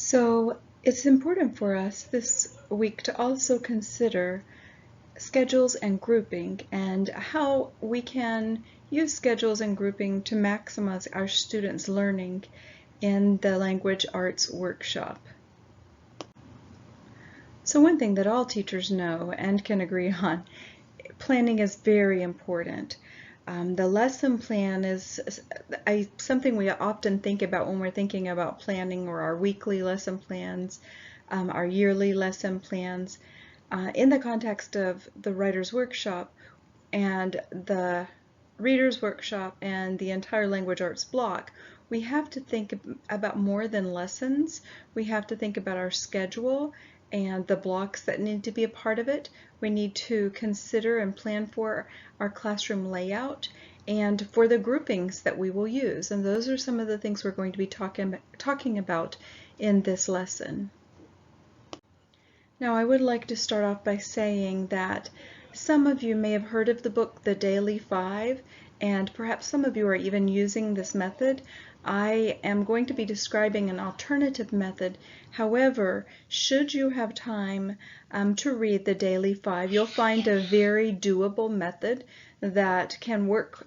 So it's important for us this week to also consider schedules and grouping and how we can use schedules and grouping to maximize our students' learning in the language arts workshop. So one thing that all teachers know and can agree on, planning is very important. The lesson plan is something we often think about when we're thinking about planning, or our weekly lesson plans, our yearly lesson plans. In the context of the writer's workshop and the reader's workshop and the entire language arts block, we have to think about more than lessons. We have to think about our schedule and the blocks that need to be a part of it. We need to consider and plan for our classroom layout and for the groupings that we will use. And those are some of the things we're going to be talking about in this lesson. Now, I would like to start off by saying that some of you may have heard of the book The Daily Five, and perhaps some of you are even using this method. I am going to be describing an alternative method. However, should you have time to read The Daily Five, you'll find a very doable method that can work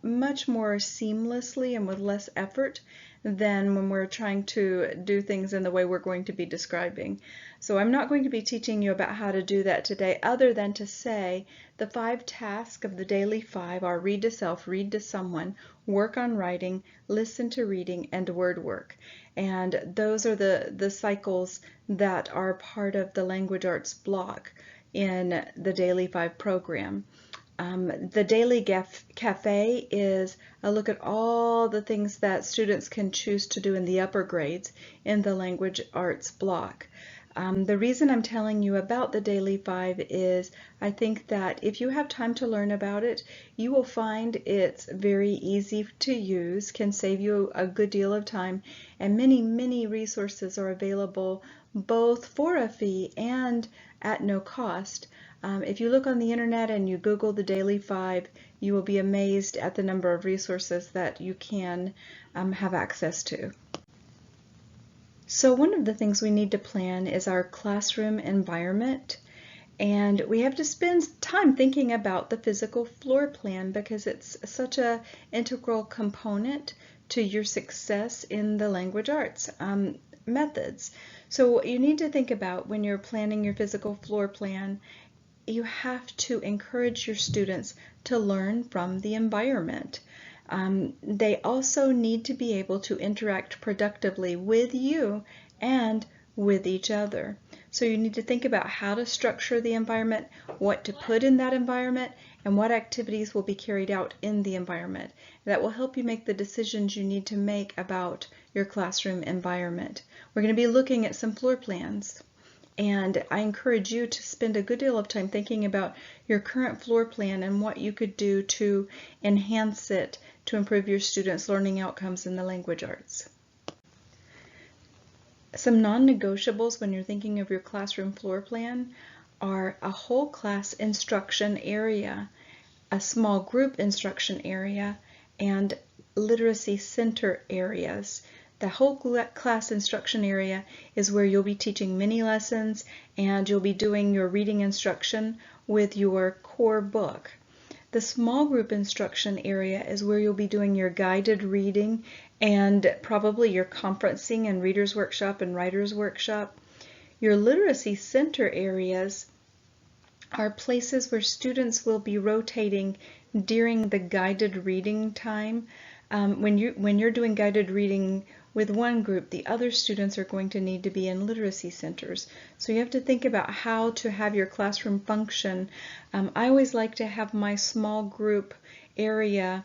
much more seamlessly and with less effort than when we're trying to do things in the way we're going to be describing. So I'm not going to be teaching you about how to do that today, other than to say the 5 tasks of the Daily Five are read to self, read to someone, work on writing, listen to reading, and word work. And those are the cycles that are part of the language arts block in the Daily Five program. The Daily Cafe is a look at all the things that students can choose to do in the upper grades in the language arts block. The reason I'm telling you about the Daily Five is I think that if you have time to learn about it, you will find it's very easy to use, can save you a good deal of time, and many resources are available both for a fee and at no cost. If you look on the internet and you Google the Daily Five, you will be amazed at the number of resources that you can have access to. So one of the things we need to plan is our classroom environment, and we have to spend time thinking about the physical floor plan because it's such an integral component to your success in the language arts methods. So you need to think about, when you're planning your physical floor plan, you have to encourage your students to learn from the environment. They also need to be able to interact productively with you and with each other. So you need to think about how to structure the environment, what to put in that environment, and what activities will be carried out in the environment. That will help you make the decisions you need to make about your classroom environment. We're going to be looking at some floor plans. And I encourage you to spend a good deal of time thinking about your current floor plan and what you could do to enhance it to improve your students' learning outcomes in the language arts. Some non-negotiables when you're thinking of your classroom floor plan are a whole class instruction area, a small group instruction area, and literacy center areas. The whole class instruction area is where you'll be teaching mini lessons and you'll be doing your reading instruction with your core book. The small group instruction area is where you'll be doing your guided reading and probably your conferencing and reader's workshop and writer's workshop. Your literacy center areas are places where students will be rotating during the guided reading time. When you're doing guided reading with one group, the other students are going to need to be in literacy centers. So you have to think about how to have your classroom function. I always like to have my small group area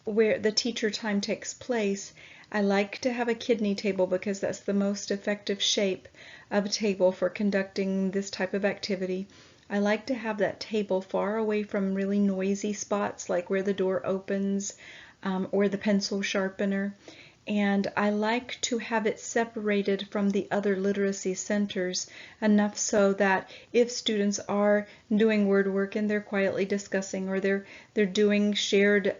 where the teacher time takes place. I like to have a kidney table because that's the most effective shape of a table for conducting this type of activity. I like to have that table far away from really noisy spots like where the door opens or the pencil sharpener. And I like to have it separated from the other literacy centers enough so that if students are doing word work and they're quietly discussing, or they're doing shared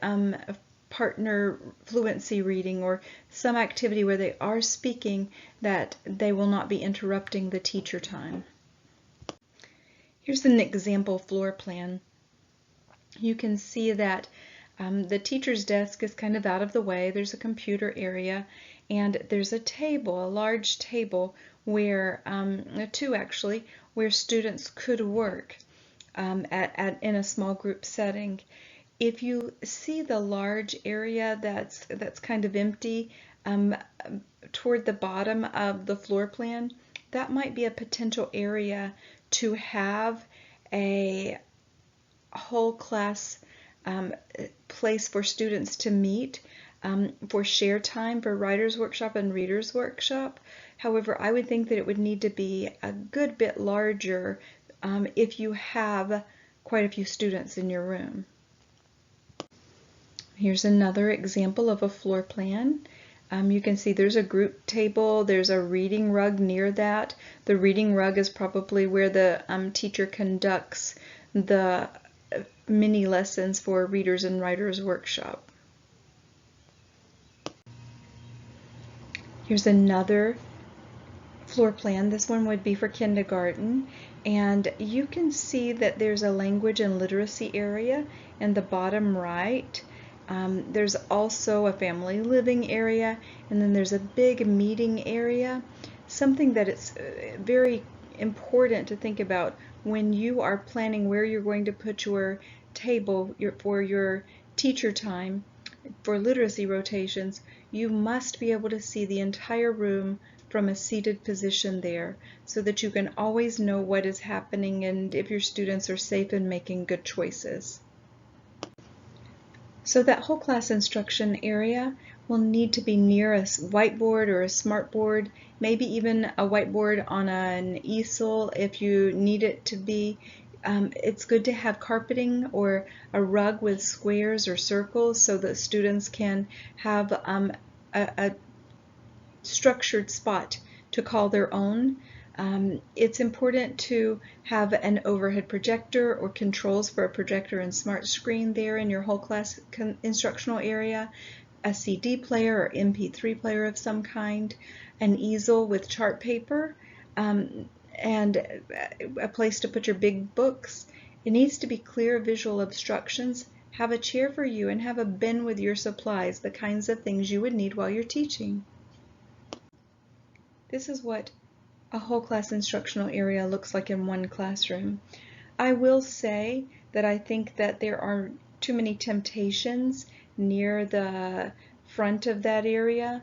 partner fluency reading or some activity where they are speaking, that they will not be interrupting the teacher time. Here's an example floor plan. You can see that the teacher's desk is kind of out of the way. There's a computer area, and there's a table, a large table, where two actually, where students could work in a small group setting. If you see the large area that's kind of empty toward the bottom of the floor plan, that might be a potential area to have a whole class place for students to meet for share time for writer's workshop and reader's workshop. However, I would think that it would need to be a good bit larger if you have quite a few students in your room. Here's another example of a floor plan. You can see there's a group table, there's a reading rug near that. The reading rug is probably where the teacher conducts the mini lessons for readers and writers workshop. Here's another floor plan. This one would be for kindergarten, and you can see that there's a language and literacy area in the bottom right. There's also a family living area, and then there's a big meeting area. Something that it's very important to think about when you are planning where you're going to put your table for your teacher time for literacy rotations. You must be able to see the entire room from a seated position there, so that you can always know what is happening and if your students are safe in making good choices. So that whole class instruction area will need to be near a whiteboard or a smartboard, maybe even a whiteboard on an easel if you need it to be. It's good to have carpeting or a rug with squares or circles so that students can have a structured spot to call their own. It's important to have an overhead projector or controls for a projector and smart screen there in your whole class instructional area, a CD player or MP3 player of some kind, an easel with chart paper, and a place to put your big books. It needs to be clear visual instructions. Have a chair for you and have a bin with your supplies, the kinds of things you would need while you're teaching. This is what a whole class instructional area looks like in one classroom. I will say that I think that there are too many temptations near the front of that area,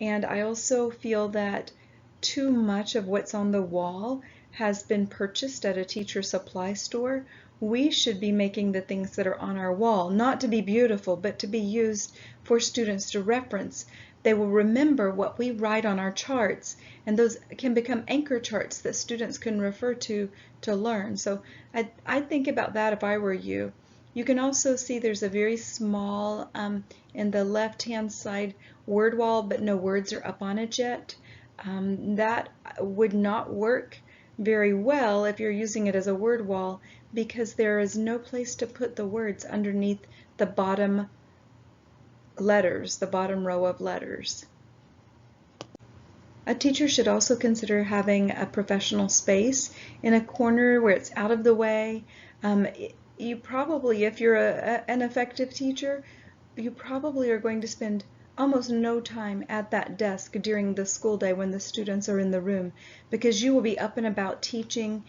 and I also feel that too much of what's on the wall has been purchased at a teacher supply store. We should be making the things that are on our wall not to be beautiful, but to be used for students to reference. They will remember what we write on our charts, and those can become anchor charts that students can refer to learn. So I'd think about that if I were you. You can also see there's a very small, in the left-hand side, word wall, but no words are up on it yet. That would not work very well if you're using it as a word wall, because there is no place to put the words underneath the bottom letters, the bottom row of letters. A teacher should also consider having a professional space in a corner where it's out of the way. You probably, if you're an effective teacher, you probably are going to spend almost no time at that desk during the school day when the students are in the room, because you will be up and about teaching.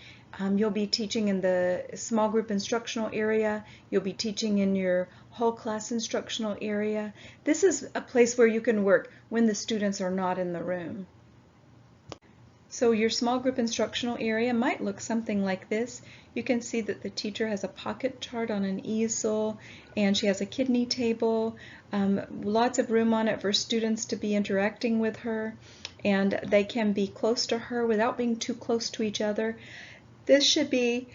You'll be teaching in the small group instructional area. You'll be teaching in your whole class instructional area. This is a place where you can work when the students are not in the room. So your small group instructional area might look something like this. You can see that the teacher has a pocket chart on an easel, and she has a kidney table, lots of room on it for students to be interacting with her, and they can be close to her without being too close to each other. This should be,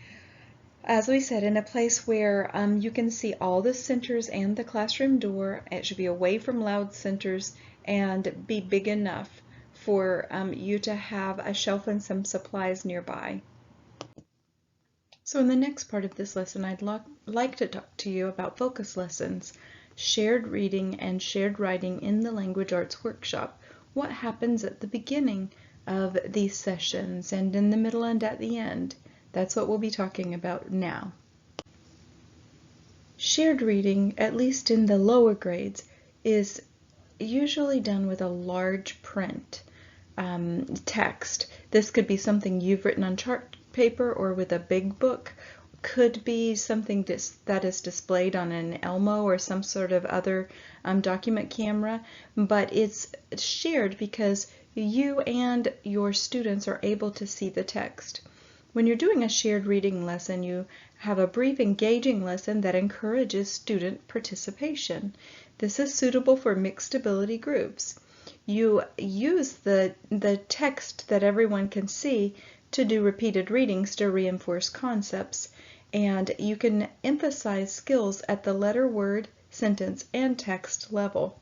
as we said, in a place where you can see all the centers and the classroom door. It should be away from loud centers and be big enough for you to have a shelf and some supplies nearby. So in the next part of this lesson, I'd like to talk to you about focus lessons. shared reading and shared writing in the language arts workshop. What happens at the beginning of these sessions and in the middle and at the end? That's what we'll be talking about now. Shared reading, at least in the lower grades, is usually done with a large print text. This could be something you've written on chart paper or with a big book. Could be something that is displayed on an Elmo or some sort of other document camera, but it's shared because you and your students are able to see the text. When you're doing a shared reading lesson, you have a brief, engaging lesson that encourages student participation. This is suitable for mixed ability groups. You use the text that everyone can see to do repeated readings to reinforce concepts, and you can emphasize skills at the letter, word, sentence, and text level.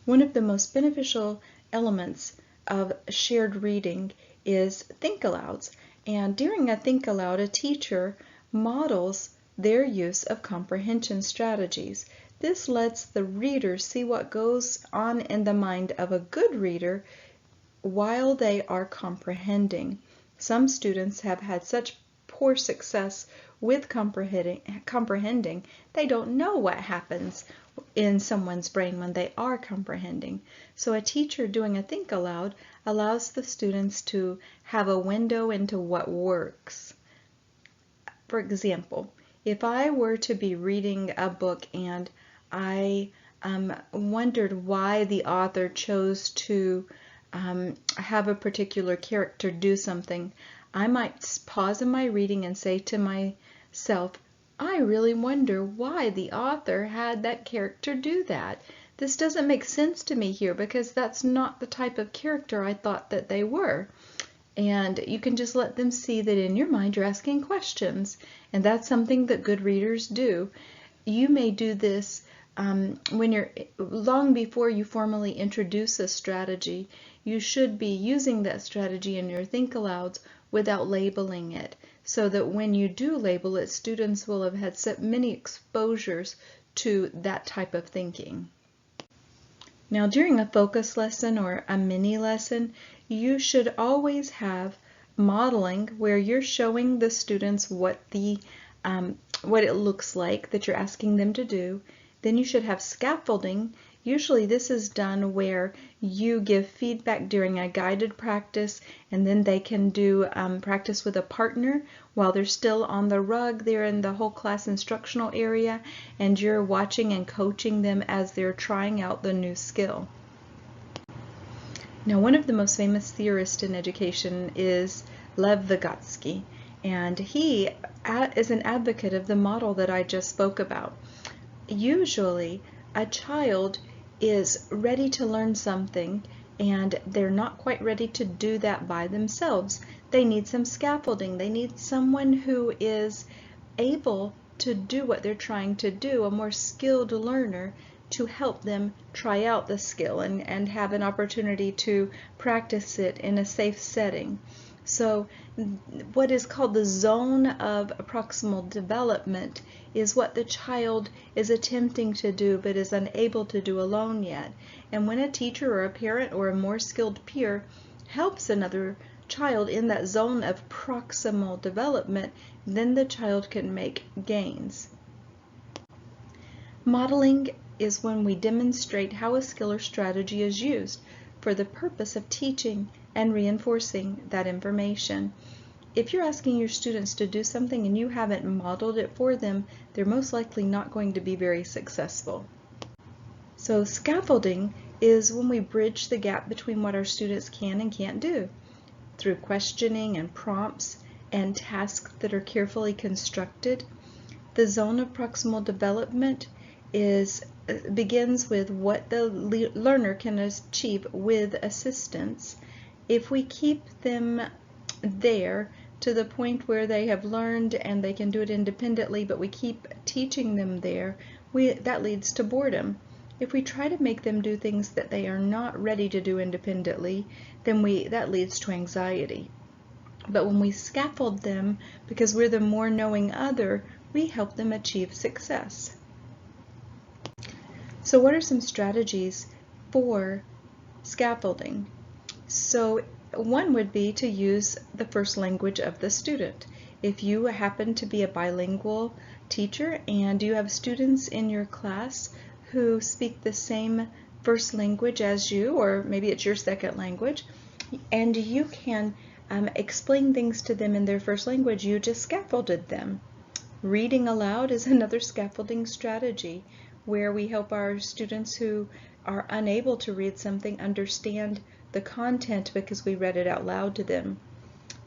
One of the most beneficial elements of shared reading is think-alouds, and during a think-aloud, a teacher models their use of comprehension strategies. This lets the reader see what goes on in the mind of a good reader while they are comprehending. Some students have had such poor success with comprehending, they don't know what happens in someone's brain when they are comprehending. So a teacher doing a think aloud allows the students to have a window into what works. For example, if I were to be reading a book and I wondered why the author chose to have a particular character do something, I might pause in my reading and say to myself, I really wonder why the author had that character do that. This doesn't make sense to me here because that's not the type of character I thought that they were. And you can just let them see that in your mind you're asking questions, and that's something that good readers do. You may do this when you're long before you formally introduce a strategy. You should be using that strategy in your think-alouds without labeling it, so that when you do label it, students will have had so many exposures to that type of thinking. Now, during a focus lesson or a mini lesson, you should always have modeling where you're showing the students what it looks like that you're asking them to do. Then you should have scaffolding. Usually this is done where you give feedback during a guided practice, and then they can do practice with a partner while they're still on the rug. They're in the whole class instructional area, and you're watching and coaching them as they're trying out the new skill. Now, one of the most famous theorists in education is Lev Vygotsky, and he is an advocate of the model that I just spoke about. Usually, a child is ready to learn something and they're not quite ready to do that by themselves. They need some scaffolding. They need someone who is able to do what they're trying to do, a more skilled learner, to help them try out the skill and have an opportunity to practice it in a safe setting. So what is called the zone of proximal development is what the child is attempting to do but is unable to do alone yet. And when a teacher or a parent or a more skilled peer helps another child in that zone of proximal development, then the child can make gains. Modeling is when we demonstrate how a skill or strategy is used for the purpose of teaching and reinforcing that information. If you're asking your students to do something and you haven't modeled it for them, they're most likely not going to be very successful. So scaffolding is when we bridge the gap between what our students can and can't do through questioning and prompts and tasks that are carefully constructed. The zone of proximal development begins with what the learner can achieve with assistance. If we keep them there to the point where they have learned and they can do it independently, but we keep teaching them there, that leads to boredom. If we try to make them do things that they are not ready to do independently, then that leads to anxiety. But when we scaffold them, because we're the more knowing other, we help them achieve success. So what are some strategies for scaffolding? So one would be to use the first language of the student. If you happen to be a bilingual teacher and you have students in your class who speak the same first language as you, or maybe it's your second language, and you can explain things to them in their first language, you just scaffolded them. Reading aloud is another scaffolding strategy where we help our students who are unable to read something understand the content because we read it out loud to them.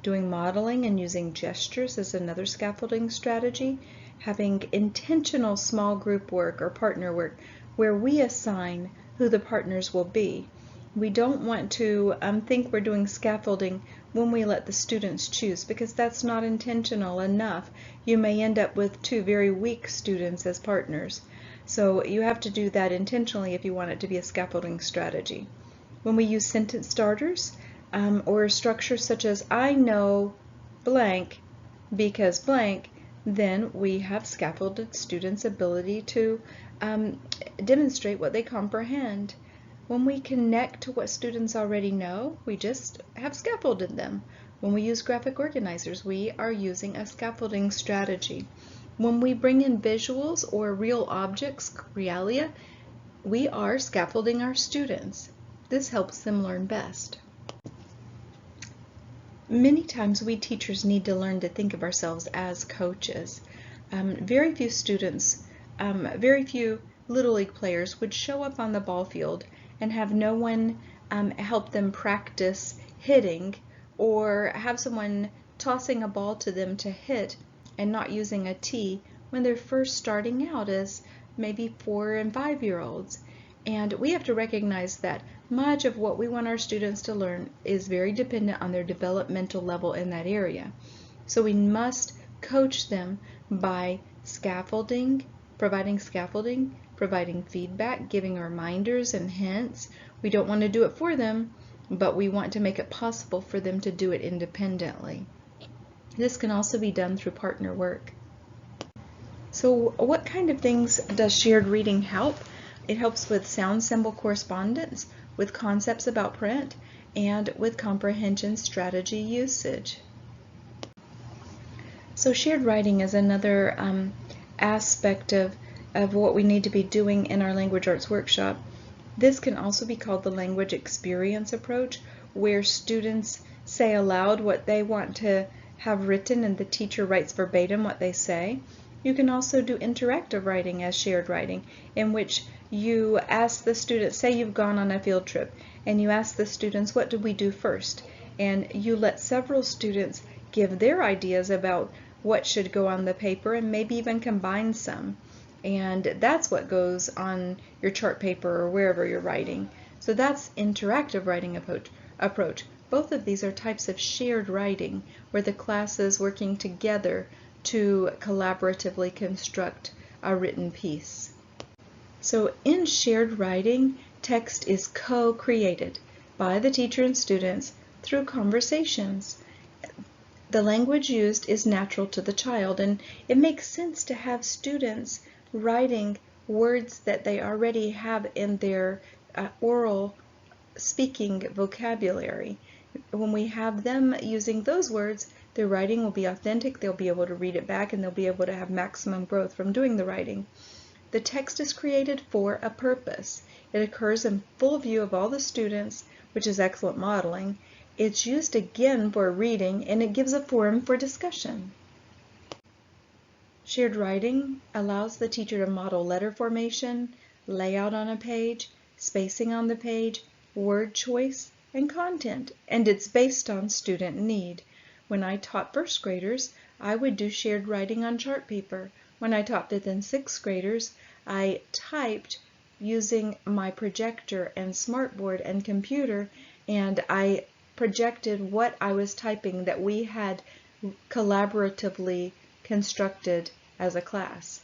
Doing modeling and using gestures is another scaffolding strategy. Having intentional small group work or partner work where we assign who the partners will be. We don't want to think we're doing scaffolding when we let the students choose, because that's not intentional enough. You may end up with two very weak students as partners. So you have to do that intentionally if you want it to be a scaffolding strategy. When we use sentence starters or structures such as I know blank because blank, then we have scaffolded students' ability to demonstrate what they comprehend. When we connect to what students already know, we just have scaffolded them. When we use graphic organizers, we are using a scaffolding strategy. When we bring in visuals or real objects, realia, we are scaffolding our students. This helps them learn best. Many times we teachers need to learn to think of ourselves as coaches. Very few students, very few Little League players would show up on the ball field and have no one help them practice hitting, or have someone tossing a ball to them to hit and not using a tee when they're first starting out as maybe 4 and 5-year-olds. And we have to recognize that much of what we want our students to learn is very dependent on their developmental level in that area. So we must coach them by scaffolding, providing feedback, giving reminders and hints. We don't want to do it for them, but we want to make it possible for them to do it independently. This can also be done through partner work. So what kind of things does shared reading help? It helps with sound symbol correspondence, with concepts about print, and with comprehension strategy usage. So shared writing is another aspect of what we need to be doing in our language arts workshop. This can also be called the language experience approach, where students say aloud what they want to have written and the teacher writes verbatim what they say. You can also do interactive writing as shared writing, in which you ask the students, say you've gone on a field trip, and you ask the students, what did we do first? And you let several students give their ideas about what should go on the paper and maybe even combine some. And that's what goes on your chart paper or wherever you're writing. So that's interactive writing approach. Both of these are types of shared writing where the class is working together to collaboratively construct a written piece. So in shared writing, text is co-created by the teacher and students through conversations. The language used is natural to the child, and it makes sense to have students writing words that they already have in their oral speaking vocabulary. When we have them using those words, their writing will be authentic, they'll be able to read it back, and they'll be able to have maximum growth from doing the writing. The text is created for a purpose. It occurs in full view of all the students, which is excellent modeling. It's used again for reading, and it gives a forum for discussion. Shared writing allows the teacher to model letter formation, layout on a page, spacing on the page, word choice, and content, and it's based on student need. When I taught first graders, I would do shared writing on chart paper. When I taught 5th and 6th graders, I typed using my projector and smartboard and computer, and I projected what I was typing that we had collaboratively constructed as a class.